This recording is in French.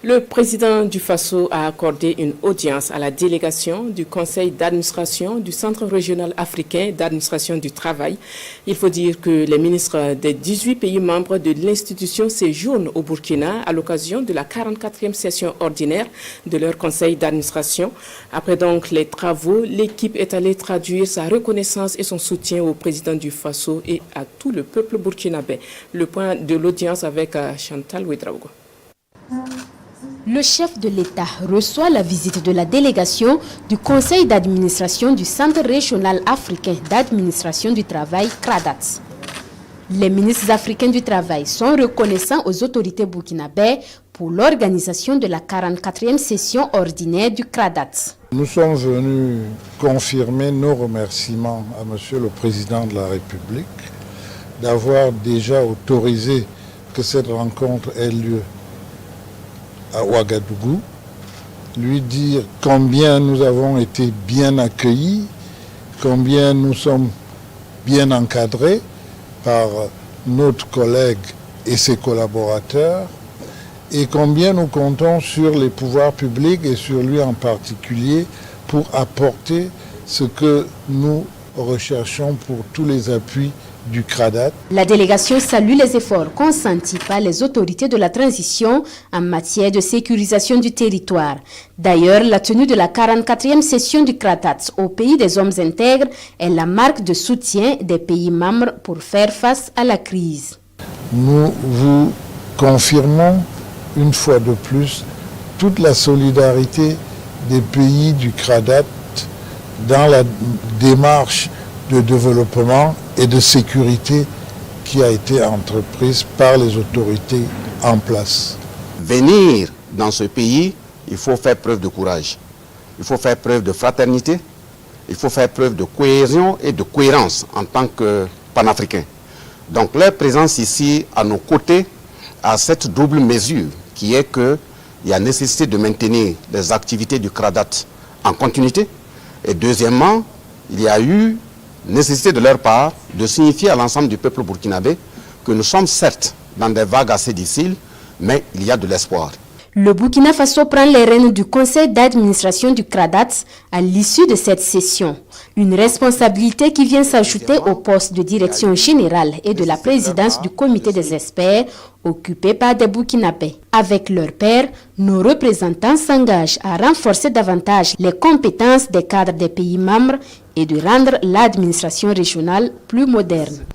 Le président du Faso a accordé une audience à la délégation du conseil d'administration du Centre régional africain d'administration du travail. Il faut dire que les ministres des 18 pays membres de l'institution séjournent au Burkina à l'occasion de la 44e session ordinaire de leur conseil d'administration. Après donc les travaux, l'équipe est allée traduire sa reconnaissance et son soutien au président du Faso et à tout le peuple burkinabé. Le point de l'audience avec Chantal Ouedraogo. Le chef de l'État reçoit la visite de la délégation du conseil d'administration du Centre régional africain d'administration du travail, CRADAT. Les ministres africains du travail sont reconnaissants aux autorités burkinabées pour l'organisation de la 44e session ordinaire du CRADAT. Nous sommes venus confirmer nos remerciements à Monsieur le Président de la République d'avoir déjà autorisé que cette rencontre ait lieu à Ouagadougou, lui dire combien nous avons été bien accueillis, combien nous sommes bien encadrés par notre collègue et ses collaborateurs, et combien nous comptons sur les pouvoirs publics et sur lui en particulier pour apporter ce que nous recherchons pour tous les appuis du CRADAT. La délégation salue les efforts consentis par les autorités de la transition en matière de sécurisation du territoire. D'ailleurs, la tenue de la 44e session du CRADAT au pays des hommes intègres est la marque de soutien des pays membres pour faire face à la crise. Nous vous confirmons une fois de plus toute la solidarité des pays du CRADAT dans la démarche de développement et de sécurité qui a été entreprise par les autorités en place. Venir dans ce pays, il faut faire preuve de courage, il faut faire preuve de fraternité, il faut faire preuve de cohésion et de cohérence en tant que panafricains. Donc leur présence ici à nos côtés a cette double mesure qui est qu'il y a nécessité de maintenir les activités du CRADAT en continuité et deuxièmement, il y a eu nécessité de leur part de signifier à l'ensemble du peuple burkinabé que nous sommes certes dans des vagues assez difficiles, mais il y a de l'espoir. Le Burkina Faso prend les rênes du conseil d'administration du CRADAT à l'issue de cette session. Une responsabilité qui vient s'ajouter au poste de direction générale et de la présidence du comité des experts occupé par des Burkinabés. Avec leurs pairs, nos représentants s'engagent à renforcer davantage les compétences des cadres des pays membres et de rendre l'administration régionale plus moderne.